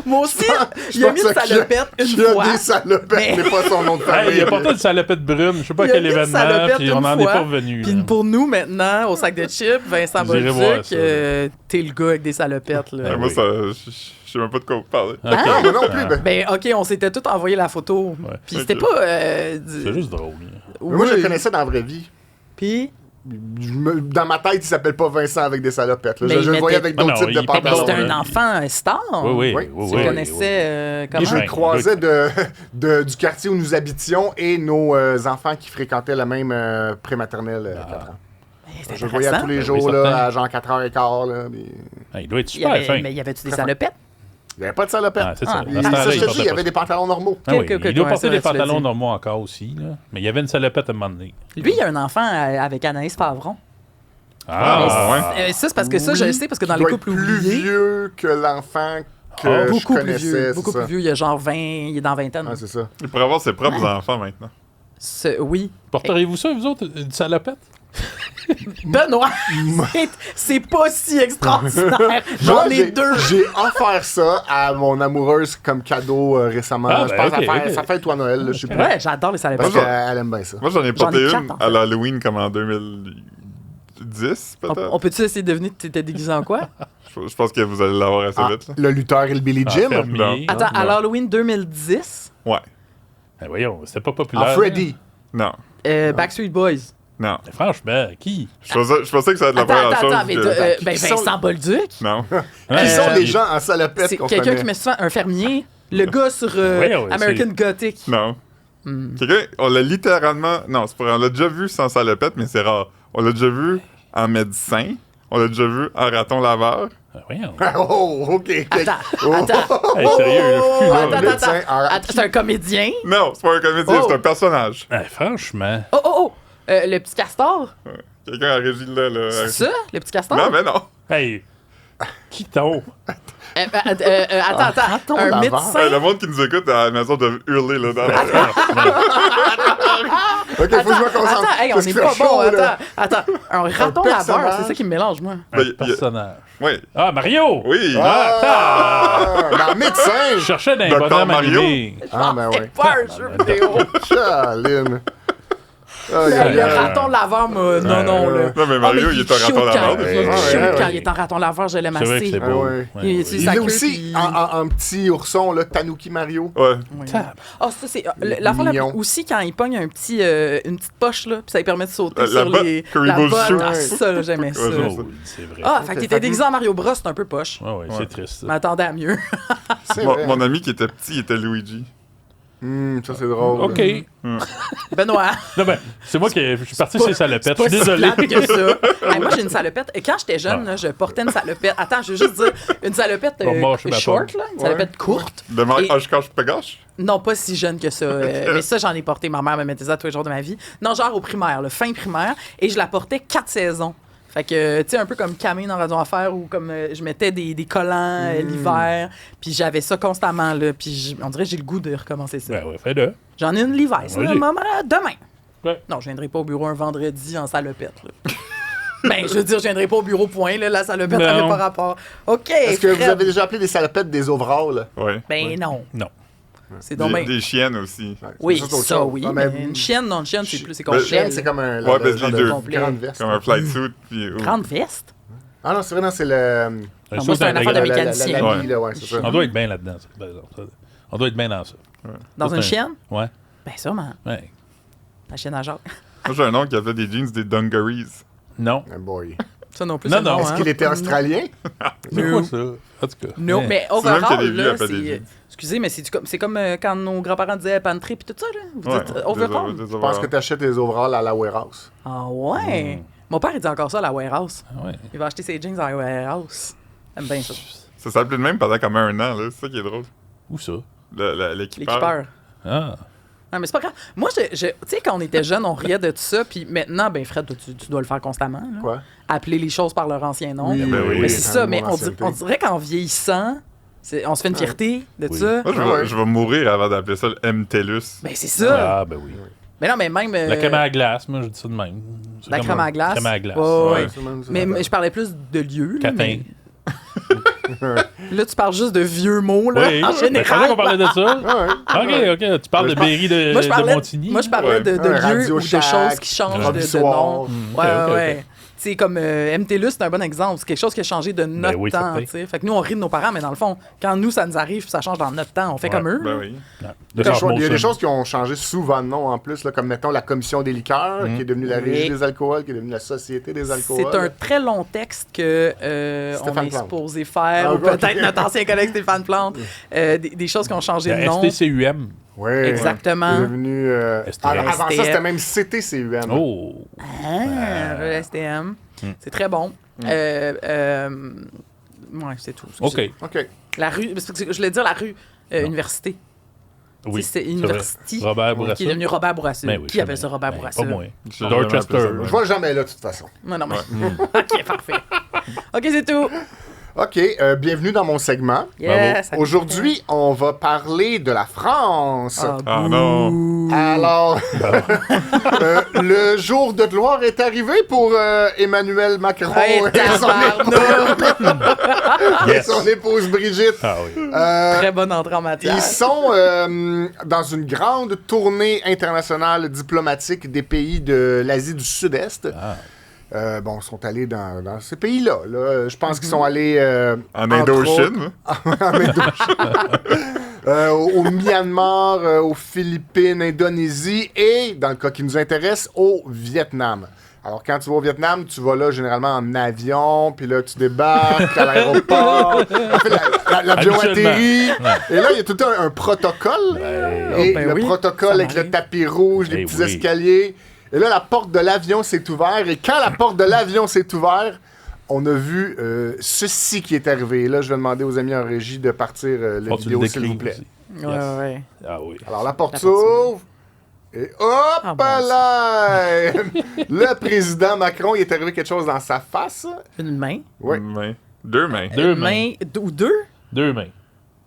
Moi aussi, Je il a pense mis une qu'il y a- salopette Il une y a fois. des salopettes, Mais- mais pas son nom de Hey, famille. il y a pourtant une salopette brune, je sais pas Il a quel mis une événement, salopette puis on une n'en est fois. pas revenu. Puis là. pour nous, maintenant, au sac de chips, Vincent Vous irez voir Bolduc, ça. t'es le gars avec des salopettes. Là. Ah Moi, oui. ça, je sais même pas de quoi vous parlez. Ok. Ah, moi non plus. Ben, Ben, OK, on s'était tous envoyé la photo. Ouais. Puis c'était Ok. pas... C'est juste drôle. là. mais moi, je oui. le connaissais dans la vraie vie. Puis... Dans ma tête, il s'appelle pas Vincent avec des salopettes. là. Mais Je il le voyais mettait- avec d'autres Ah non, types de il Ben, Pardon, c'était pantalons. un enfant star. Oui, oui, Oui. oui. Tu oui, connaissais oui. comment? Je le Ouais. croisais du quartier où nous habitions et nos enfants qui fréquentaient la même prématernelle 4 ans. Ben C'est Je le voyais tous intéressant. les Oui, jours, certain. là, à genre 4h15. Là, puis Ah, il doit être Il y super avait- fin. Mais y avait-tu des Très salopettes? il n'y avait pas de salopette. Ah, c'est ça. Ah, Dans Il, ce temps-là, ça, je il te portait dis, il y pas avait ça. des pantalons normaux. Ah oui, Ok, ok, il doit ouais, porter c'est des vrai, tu l'as pantalons dit. normaux encore aussi, là. Mais il y avait une salopette à un moment donné. Lui, il y a un enfant avec Anaïs Favron. Ah, ouais. Ça, c'est parce que ça, je le sais, parce que dans Il les doit couples être plus oubliés, vieux que l'enfant que Ah, je beaucoup plus connaissais. vieux. c'est Beaucoup ça. plus vieux. Il y a genre 20, il est dans vingtaine. Ah, c'est ça. Il pourrait avoir ses propres enfants maintenant. Oui. Porteriez-vous ça, vous autres, une salopette? Benoît, c'est pas si extraordinaire. J'en Moi, ai deux. J'ai offert ça à mon amoureuse comme cadeau récemment. Ah, je ben, pense ok, que ok. ça fait toi Noël, là, je sais plus. Ouais, j'adore les Parce salopettes. Moi, qu'elle aime bien ça. Moi, j'en ai J'en porté ai quatre, une en fait. à l'Halloween comme en 2010, peut-être. On peut-tu essayer de deviner t'étais déguisé en quoi? Je pense que vous allez l'avoir assez Ah, vite. Là. le lutteur et le Billy En Jim. fermier. Attends, à non. l'Halloween 2010, Ouais. Ben voyons, c'était pas En populaire. Freddy. Non. Backstreet Boys. Non. Mais franchement, qui? Je pensais que ça allait être la première Attends, chose. attends, mais que- ben, qui sont- Vincent Bolduc. Non. Qui sont Ouais, les gens en salopette C'est qu'on quelqu'un connaît? qui met souvent un fermier. Le gars sur Ouais, American Gothic. Non. Hmm. Quelqu'un, on l'a littéralement. Non, c'est pas vrai, on l'a déjà vu sans salopette, mais c'est rare. On l'a déjà vu en médecin. On l'a déjà vu en raton laveur. Ah, voyons. Oh, OK. Attends, Oh. attends. Hey, sérieux, là, je suis là. Attends, médecin, attends. Attends, c'est un comédien. Non, c'est pas un comédien, Oh. c'est un personnage. Hey, franchement. Oh, oh, oh. Le petit castor. Quelqu'un à régie là. C'est ça, le petit castor? Non, mais non. Hey, qui tombe? Attends. raton Un laveur. médecin. Le monde qui nous écoute à la maison doit hurler là dans la... OK, faut que je me concentre. Attends, hey, on parce est qu'il pas fait bon. chaud, là. Attends. Un raton personnage. laveur, c'est ça qui me mélange, moi. Ben, Un personnage. Oui. Ah, Mario! Oui. Ah! Ben, Je médecin! cherchais d'un Docteur bonhomme Mario. animé. Ah, ben C'est ouais. pas un jeu vidéo. Chaline. Aïe, Le aïe, aïe. raton laveur, moi, non, non, là. Non, mais Mario, il est un cute raton laveur. quand- déjà. Il est Ouais, cute ouais, quand ouais. il est en raton laveur, je l'aime C'est vrai que assez. c'est beau. Ah ouais. Ouais, Il- ouais. c'est Il sa est queue, aussi puis- en petit ourson, là, Tanuki Mario. Ouais. Tab. Ah, ça, c'est. L'affaire la plus- Mignon. aussi, quand il pogne une petite poche, là, puis ça lui permet de sauter La sur botte, les. Curry La Bull botte, Shoe. ah, ça, là, j'aimais ça. Ouais, c'est Oh, c'est vrai. Ah, Ok, fait qu'il fait était que- déguisé en Mario Bros, c'est un peu poche. Ouais, ouais, Ouais. c'est triste. Je m'attendais à mieux. C'est Mon, vrai. mon ami qui était petit, il était Luigi. Ça, c'est drôle. OK. Benoît. Non, ben, c'est moi qui je suis parti sur les salopettes. Je Pas suis si désolé. plate que ça. Hey, moi, j'ai une salopette. Et quand j'étais jeune, là, je portais une salopette. Attends, je veux juste dire, une salopette Bon, moi, je suis ma short, pomme. là, une salopette courte. De Mario Et- Oshkosh Pegosh. Non, pas si jeune que ça. Mais ça, j'en ai porté. Ma mère me mettait ça tous les jours de ma vie. Non, genre au primaire, le fin primaire. Et je la portais 4 saisons. Fait que, tu sais, un peu comme Camille dans Radio Enfer, où comme je mettais des collants l'hiver. Puis j'avais ça constamment, là. Puis on dirait que j'ai le goût de recommencer ça. Ben ouais, fais-le. J'en ai une Levi's, là, Vas-y. maman, demain. Ouais. Non, je viendrai pas au bureau un vendredi en salopette, là. Ben, je veux dire, je viendrai pas au bureau, point, là. La salopette Non. n'avait pas rapport. OK, Est-ce que vous Fred. avez déjà appelé des salopettes des overalls? Ouais. Ben non. Non. C'est Des, dommage. des chiennes aussi. Ouais, Oui, c'est juste autre ça, chose. oui. Ah, Mais une chienne, non, une chienne, c'est plus... C'est qu'on Ben, Chienne, c'est comme un Ouais, ben, genre les de deux. grande veste. Comme un flight suit. Puis, Grande veste. Ah non, c'est vrai, non, c'est le... Un Non, moi, saut c'est un affaire de d'intégral. mécanicien. l'habit, là, ouais, c'est ça. On doit être bien là-dedans, ça, par exemple. On doit être bien dans ça. Dans C'est une un- chienne? Ouais. Ben sûrement. Ouais. La chienne à Jacques. Moi, j'ai un oncle qui avait des jeans, des dungarees. Non. Oh boy. Ça non plus, Non, c'est non. bon, Est-ce hein? qu'il était australien? C'est Non. quoi ça? En tout cas. Non, mais C'est même qu'il y a overall, des vieux là, appellent des c'est... jeans. Excusez, mais c'est comme quand nos grands-parents disaient pantry puis tout ça, là. Vous Ouais. dites overall? Des Je pense que tu achètes des overalls à la warehouse. Ah ouais? Mon père, il dit encore ça à la warehouse. Ah ouais. Il va acheter ses jeans à la warehouse. J'aime bien ça. Ça s'appelait de même pendant comme un an, là. C'est ça qui est drôle. Où ça? L'équipeur. L'équipeur. Ah. Non, mais c'est pas grave. Moi, tu sais, quand on était jeunes, on riait de tout ça. Puis maintenant, ben Fred, toi, tu dois le faire constamment. Là. Quoi? Appeler les choses par leur ancien nom. Oui, ben oui. Mais c'est ça, Mon mais ancienneté. on dirait qu'en vieillissant, on se fait une fierté de Oui. ça. Moi, Ouais. je vais mourir avant d'appeler ça le MTELUS. Ben c'est ça. Ah, ben oui. Mais non, mais même. La crème à la glace, moi, je dis ça de même. C'est La comme crème un- à glace. Crème à la glace. Ouais, Ouais. ouais. C'est même ça. Mais je parlais plus de lieux. Là, Catin. mais- Là, tu parles juste de vieux mots, là, Oui. en Ben, je savais général. qu'on parlait de ça. Ah ouais. OK, OK. Tu parles de Berry Moi, je parlais, de Montigny. moi, je parlais Ouais. de Un lieux Radio ou de Shack, choses qui changent un de soir. nom. OK, Ouais, OK, ouais. OK. Tu sais, comme MTLUS, c'est un bon exemple. C'est quelque chose qui a changé de notre oui, temps. certain. Tu sais. Fait que nous, on rit de nos parents, mais dans le fond, quand nous, ça nous arrive, ça change dans notre temps. On fait Ouais, comme eux. Ben là. oui. Non. Il y a des choses- il y a Molson. des choses qui ont changé souvent de nom en plus, là, comme mettons la commission des liqueurs, qui est devenue la régie Oui. des alcools, qui est devenue la société des alcools. C'est un très long texte que on Stéphane est Plante. supposé faire, Ah, ou ok. peut-être notre ancien collègue Stéphane Plante. Des choses qui ont changé de La nom. STCUM. Oui. Exactement. C'est devenu... STM. avant ça, c'était même CTCUM. Oh! Le STM. C'est très bon. Ouais, c'est tout. excusez. OK. OK. La rue, parce que je voulais dire la rue université. Oui. C'est vrai. University. Robert Bourassa. Qui est devenu Robert Bourassa. Ben oui, Qui appelle ça Robert ben, Bourassa? Pas moi. J'ai jamais appelé ça de Dorchester. même. Je vois jamais là, de toute façon. Non, non, mais... OK, parfait. OK, c'est tout. OK, bienvenue dans mon segment. Yes. Aujourd'hui, on va parler de la France. Ah non. Alors, le jour de gloire est arrivé pour Emmanuel Macron Hey, et Yes. son épouse Brigitte. Ah oui. Très bonne entrée en matière. Ils sont dans une grande tournée internationale diplomatique des pays de l'Asie du Sud-Est. Bon, ils sont allés dans ces pays-là. Là. Je pense qu'ils sont allés... En entre Indochine. autres- en Indochine. Au Myanmar, aux Philippines, Indonésie et, dans le cas qui nous intéresse, au Vietnam. Alors, quand tu vas au Vietnam, tu vas là généralement en avion, puis là, tu débarques à l'aéroport. En fait, l'avion Habituellement. atterrit. Et là, il y a tout un protocole. Et ben le oui, protocole ça avec le m'arrive. tapis rouge, les Eh petits oui. escaliers. Et là, la porte de l'avion s'est ouverte. Et quand la porte de l'avion s'est ouverte, on a vu ceci qui est arrivé. Et là, je vais demander aux amis en régie de partir la Faut que tu le vidéo, s'il vous décris plaît. aussi. Ouais, Yes. ouais. Ah oui. Alors, la porte La porte s'ouvre. Et hop Ah, bon là! Le président Macron, il est arrivé quelque chose dans sa face. Une main. Oui. Une main. Deux mains. Deux Une mains. Ou deux? Deux mains.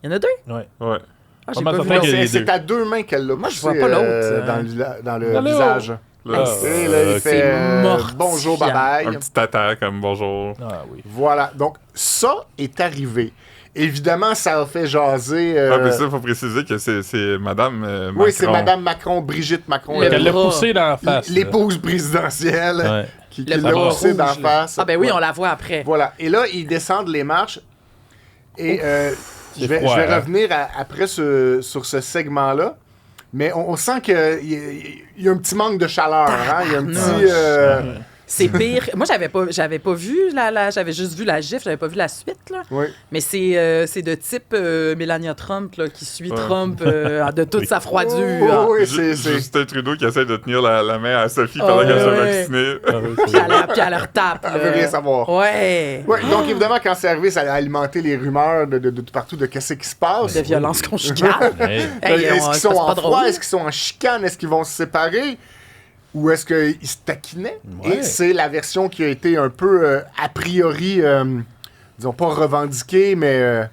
Il y en a deux? Ouais. Ouais. Ah, j'ai Pas mal pas vu. certain Non, qu'il y a les c'est deux. à deux mains qu'elle l'a Moi, je poussé, vois pas l'autre. dans le Allô? visage. Là, Et là, il ok. fait mortifiant. bonjour, bye bye. un petit tata comme bonjour. Ah oui. Voilà. Donc, ça est arrivé. Évidemment, ça a fait jaser. Ah, mais ça, il faut préciser que c'est Madame Macron. Oui, c'est Madame Macron, Brigitte Macron, Le Elle l'a bras. poussé dans la face. l'épouse présidentielle, Ouais. qui Le l'a bras poussé rouge, d'en là. face. Ah, ben oui, Ouais. on la voit après. Voilà. Et là, ils descendent les marches. Et je vais froid, hein? revenir après sur ce segment-là. Mais on sent qu'il y a un petit manque de chaleur. Hein? Il y a un petit... C'est pire. Moi, j'avais pas vu j'avais juste vu la gifle, j'avais pas vu la suite, là. Oui. Mais c'est de type Melania Trump, là, qui suit Trump de toute sa froidure. Oh, oui, Ju- c'est... Justin Trudeau qui essaie de tenir la main à Sophie pendant qu'elle se fait ouais. vacciner. Ah oui, c'est- Puis elle leur tape. Elle veut rien savoir. Ouais. Ouais, donc évidemment, quand c'est arrivé, ça a alimenté les rumeurs de partout de qu'est-ce qui se passe. De violence conjugale. Ouais. Hey, Est-ce qu'ils c'est sont pas en drôle. froid? Est-ce qu'ils sont en chicane? Est-ce qu'ils vont se séparer? Ou est-ce qu'ils se taquinaient? Ouais. Et c'est la version qui a été un peu, a priori, disons pas revendiquée, mais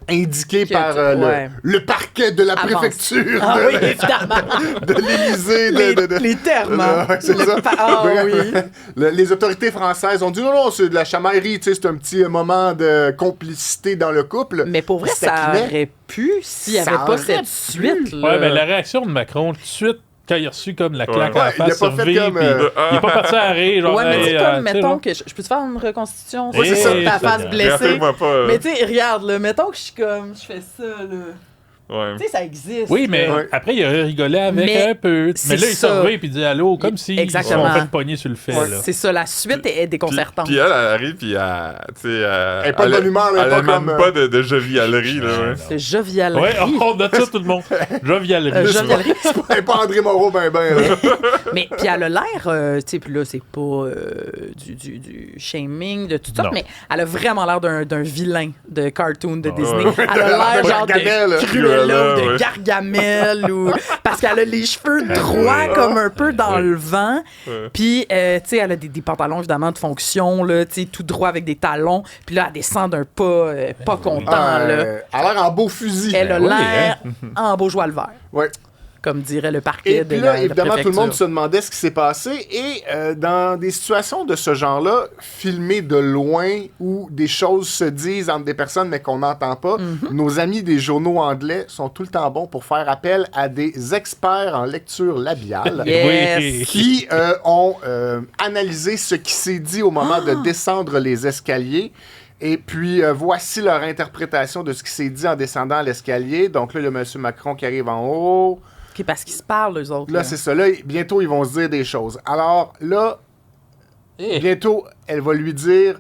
indiquée Que- par ouais. le parquet de la Avance. préfecture Ah de, oui, évidemment. de l'Élysée. Les termes. hein. Ouais, c'est Le ça. Ah oui. Les autorités françaises ont dit non, c'est de la chamaillerie, tu sais, c'est un petit moment de complicité dans le couple. Mais pour vrai, Ils se ça taquinaient. aurait pu s'il n'y Ça avait pas aurait cette pu. suite. Là. Ouais, mais la réaction de Macron, tout de suite, quand il a reçu comme la claque Ouais. en Ouais, il a face pas sur fait V, comme, puis il est pas parti à rire, genre, Ouais, mais tu sais, hey, comme, tu sais, mettons genre. que je peux te faire une reconstitution Ouais, c'est sur ça. ta face blessée. Rappelle-moi pas. Mais tu sais, regarde, là, mettons que je suis comme, je fais ça, là. Ouais. Tu sais, ça existe. Oui, mais là. Ouais. après, il a rigolé avec Mais un peu. c'est Mais là, il ça. s'en va et il dit allô, comme s'ils se Exactement. sont fait pogner sur le fait. Ouais. Là. C'est ça, la suite est déconcertante. Puis elle arrive, puis elle, tu sais, Elle est pas de bonne humeur, elle est elle pas a même comme, pas de jovialerie, là. Ouais. C'est jovialerie. Ouais, on note ça tout le monde. Jovialerie. Jovialerie. Elle est pas André Moreau, ben, là. Mais puis elle a l'air, tu sais, puis là, c'est pas du shaming, de tout ça, Non. mais elle a vraiment l'air d'un vilain de cartoon de Disney. ouais. Elle a l'air De genre Gargamel. de Cruella ou de Ouais. Gargamel, ou... parce qu'elle a les cheveux droits comme un peu dans Ouais. le vent. Ouais. Puis, tu sais, elle a des pantalons, évidemment, de fonction, là, tu sais, tout droit avec des talons. Puis là, elle descend d'un pas content, là. Elle a l'air en beau fusil. Elle a oui, l'air en beau joie le vert, Ouais. comme dirait le parquet Et de puis là, la évidemment, tout le monde se préfecture. demandait ce qui s'est passé. Et dans des situations de ce genre-là, filmées de loin, où des choses se disent entre des personnes mais qu'on n'entend pas, Mm-hmm. nos amis des journaux anglais sont tout le temps bons pour faire appel à des experts en lecture labiale. Yes. Oui. Qui ont analysé ce qui s'est dit au moment de descendre les escaliers. Et puis, voici leur interprétation de ce qui s'est dit en descendant l'escalier. Donc là, le monsieur Macron qui arrive en haut. OK, parce qu'ils se parlent, eux autres. Là, c'est ça. Là, bientôt, ils vont se dire des choses. Alors là, Eh, bientôt, elle va lui dire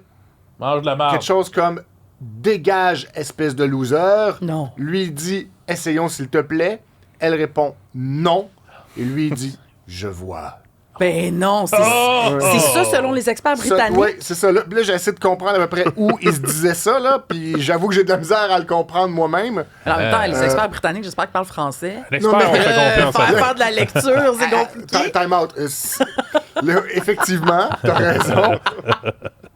mange de la marde. quelque chose comme « Dégage, espèce de loser ». Non. Lui, il dit « Essayons, s'il te plaît ». Elle répond non. Et lui, il dit je vois. Ben non, c'est ça selon les experts britanniques. Oui, c'est ça. Là, j'ai essayé de comprendre à peu près où il se disait ça, là, puis j'avoue que j'ai de la misère à le comprendre moi-même. Alors, en même temps, les experts britanniques, j'espère qu'ils parlent français. L'expert, Non, mais- on fait confiance à lui. Faire de la lecture, c'est compliqué. Time out. Là, effectivement, t'as raison.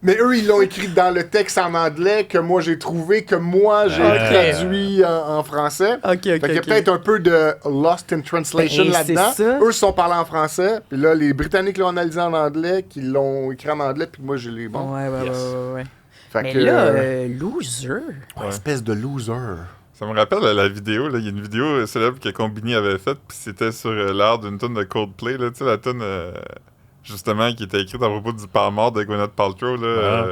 Mais eux, ils l'ont écrit dans le texte en anglais que moi j'ai trouvé, que moi j'ai traduit en français. OK. Fait qu'il y a peut-être un peu de lost in translation Ben, là-dedans. c'est ça. Eux sont parlés en français, puis là, les Britanniques l'ont analysé en anglais, qui l'ont écrit en anglais, puis moi, j'ai les bons. Ouais. Fait Mais que, là, loser. espèce de loser. Ça me rappelle la vidéo, là. Il y a une vidéo célèbre que Combini avait faite, puis c'était sur l'air d'une tonne de Coldplay, là. Tu sais, la tonne, justement, qui était écrite à propos du part mort de Gwyneth Paltrow, là.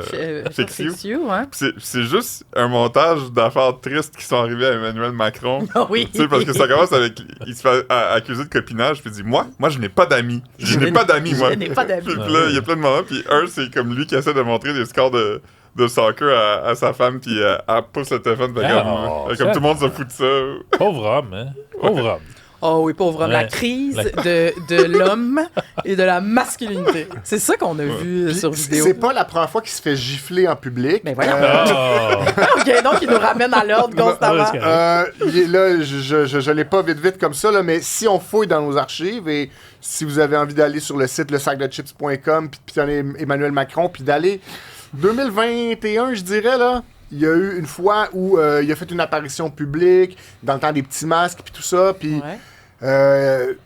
Fix You. Fix You, hein? C'est juste un montage d'affaires tristes qui sont arrivées à Emmanuel Macron. Ah oui. Tu sais, parce que ça commence avec... Il se fait accuser de copinage, puis il dit « Moi, je n'ai pas d'amis. Je n'ai pas d'amis, moi. » Je n'ai pas d'amis. Puis là, il y a plein de moments, puis c'est comme lui qui essaie de montrer des scores de soccer à sa femme, puis elle pousse le téléphone, fait comme tout le monde se fout de ça. Pauvre homme, hein? Pauvre homme. Oh oui, pauvre homme. La Ouais. crise de l'homme et de la masculinité. C'est ça qu'on a vu Puis sur vidéo. c'est pas la première fois qu'il se fait gifler en public. Mais voyons. Oh. OK, donc il nous ramène à l'ordre constamment. Ouais, c'est Il est là, je l'ai pas vite comme ça, là, mais si on fouille dans nos archives et si vous avez envie d'aller sur le site lesacdechips.com puis pitonner Emmanuel Macron, puis d'aller 2021, je dirais, là, il y a eu une fois où il a fait une apparition publique, dans le temps des petits masques puis tout ça, puis Ouais.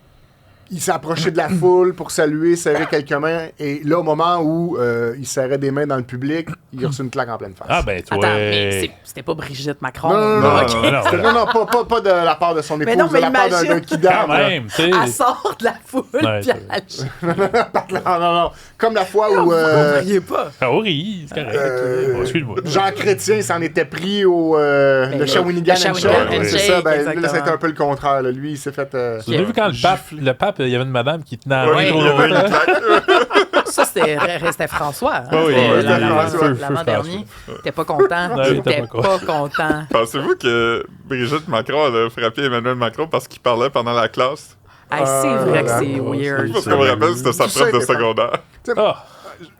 il s'est approché de la foule pour saluer, serrer quelques mains, et là, au moment où il serrait des mains dans le public, il a reçu une claque en pleine face. Ah, ben, toi. Attends, mais c'était pas Brigitte Macron. Non, OK. pas de la part de son épouse, non, mais de la part d'un imagine. kidam. Quand même, tu sais. Elle sort de la foule, Ouais, puis c'est- elle... Non. Comme la fois où Vous riez pas. Ah oui, c'est correct. Bon, excuse-moi. Jean Chrétien s'en était pris au le Shawinigan le Handshake. Shawinigan C'est Handshake, ça, ben, là, exactement. c'était un peu le contraire. Là. Lui, il s'est fait... Vous avez vu quand le pape, il y avait une madame qui tenait un Ouais, micro il y avait là? une claque. Ça, c'était François. Hein? Oui, C'était c'était François. l'avant-dernier. T'es pas content. Ouais, T'es t'es pas content. Pensez-vous que Brigitte Macron elle a frappé Emmanuel Macron parce qu'il parlait pendant la classe? Hey, c'est vrai que c'est ouais, weird. Parce qu'on me rappelle, c'était sa Tout ça prof de était secondaire. Ah,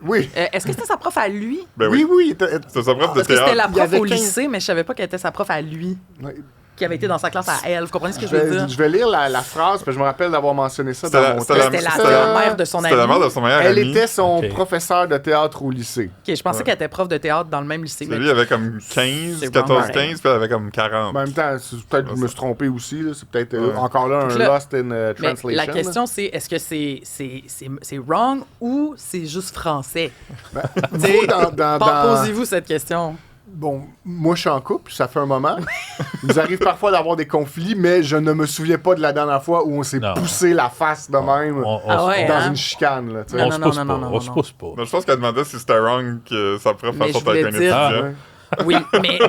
Oui. Est-ce que c'était sa prof à lui? Ben Oui, oui. oui. C'était sa prof de Parce que c'était théâtre. la Il y prof avait au 15 lycée, mais je savais pas qu'elle était sa prof à lui, Ouais. qui avait été dans sa classe à elle. Vous comprenez ce que je Je veux vais, dire? je vais lire la phrase, parce que je me rappelle d'avoir mentionné ça C'était dans la- mon c'était texte. C'était c'était la mère de son C'était la mère ami. de son meilleur Elle ami. était son Ok. professeur de théâtre au lycée. Ok, je pensais qu'elle était prof de théâtre dans le même lycée. mais- Lui, il avait comme 15, C'est 14, wrong, 15, puis elle avait comme 40. En même temps, peut-être que je me suis trompé aussi. là. C'est peut-être Ouais. encore là un Donc là, lost in Mais translation. la question, c'est est-ce que c'est wrong ou c'est juste français? Vous, dans- Posez-vous cette question. Bon, moi, je suis en couple, ça fait un moment. Il nous arrive parfois d'avoir des conflits, mais je ne me souviens pas de la dernière fois où on s'est Non. poussé la face de même Ah ouais, dans hein? une chicane. Là, tu sais. Non, On se non, pousse non, pas. non, non, On se non. pousse pas. Mais je pense qu'elle demandait si c'était wrong que sa prof Mais fasse je sorte avec un voulais dire- étudiant. Ouais. Oui,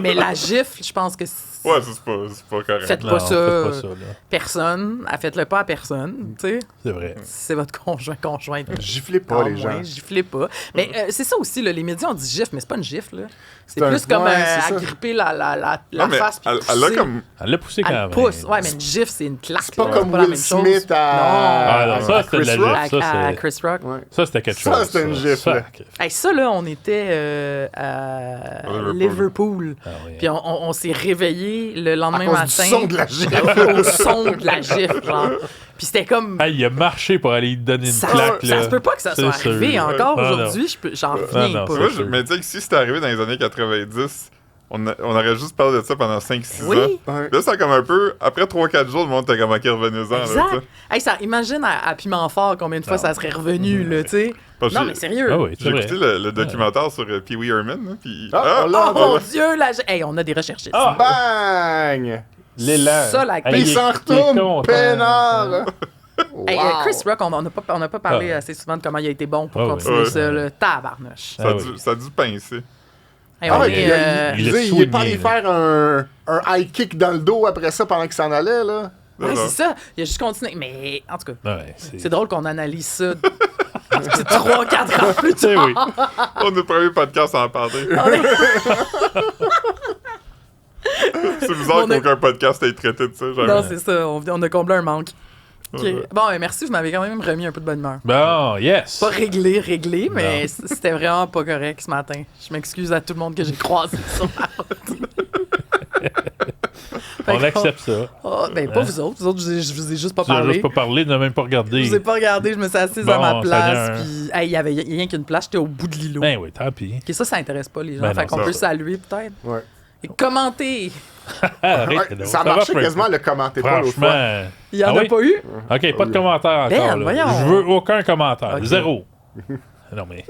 mais la gifle, je pense que Ouais, c'est pas correct. faites Non, pas faites ça. pas ça, là. Personne. Faites-le pas à personne. Tu sais, C'est vrai. c'est votre conjointe. Giflez pas les gens. Giflez pas. Mais c'est ça aussi, là, les médias ont dit gifle, mais c'est pas une gifle. Là. C'est C'est un- plus comme ouais, c'est ça. agripper la Non, mais face. puis elle a pousser. comme... Elle l'a poussé quand Elle même. pousse. Ouais, mais une gifle, c'est une claque. C'est pas là. comme la Will même chose. Smith Ah, à, non, ça, à c'était de la Chris Rock. gifle. Ça, à c'est- Chris Rock. Ouais. Ça, c'était quelque Ça, chose. c'était une gifle. Sac. Hey, ça, là, on était à Liverpool. Liverpool. Ah oui. Puis on s'est réveillé le À lendemain cause matin. du son de la gifle. Au son de la gifle, genre. Puis c'était comme. Hey, il a marché pour aller lui donner une Ça, claque. ça là. se peut pas que ça C'est soit sûr. arrivé encore Ah, non. aujourd'hui. J'en Ah, reviens non, pas. Tu vois, sûr. je me disais que si c'était arrivé dans les années 90, on aurait juste parlé de ça pendant 5-6 Oui. ans. Ouais. Là, c'est comme un peu... Après 3-4 jours, le monde était comme « Ok, revenez-en. » là, tu Exact. sais. Hey, ça, imagine à Piment Fort combien de fois Non. ça serait revenu, là, tu sais. Parce que Non, j'ai- mais sérieux. Ah oui, c'est J'ai vrai. écouté le documentaire sur Pee Wee Herman, là, puis... Ah, on l'a Oh entendu. mon Dieu, hey, on a des recherchistes. Ah! Bang! L'élan. Ça, la- Hey, Puis il s'en est retourne, content. peinard! Hey, Wow. Chris Rock, on n'a pas parlé Ah. assez souvent de comment il a été bon pour Ah oui. continuer Ouais. ça, là. Tabarnouche. Ah oui. Ça a dû pincer. Hey, Ah on ouais, est, il est il est pas allé soigné, faire un high kick dans le dos après ça pendant qu'il s'en allait, là. ouais, c'est ça. Il a juste continué. Mais en tout cas, Ouais, c'est drôle qu'on analyse ça. C'est 3-4 ans plus Tu sais, tard. oui. On est le premier podcast à en parler. Si vous bizarre On a- qu'aucun podcast ait traité de ça. Genre. Non, c'est ça. On a comblé un manque. Ok. Ouais. Bon, merci, vous m'avez quand même remis un peu de bonne humeur. Bon, yes. Pas réglé, mais c'était vraiment pas correct ce matin. Je m'excuse à tout le monde que j'ai croisé sur la route. On accepte ça. Oh, ben, pas vous autres. Vous autres, je vous ai juste pas Tu n'as parlé. juste pas parlé, tu n'as même pas Je regardé. vous ai pas regardé, je me suis assise à Bon, ma place. Seigneur. Puis, hey, il y avait rien qu'une place, j'étais au bout de l'îlot. Ben oui, tant pis. Ok, ça intéresse pas les gens. Ben fait non, qu'on ça peut va. saluer peut-être. Ouais. Et commenter. Arrête, Ouais, là, ça va, marchait Frank. quasiment le commenter pas l'autre fois. Franchement. Il y en Ah a oui? pas eu? OK, pas de commentaire encore. Ben, là. voyons. Je veux aucun commentaire. Ok. Zéro. Non, mais.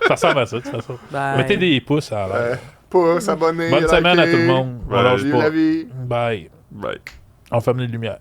Ça ressemble à ça, de toute façon. Ben, Mettez des pouces à l'air. Pouce, abonner, Bonne semaine à tout le monde. On lâche Vive pas. la vie. Bye. Bye. On ferme les lumières.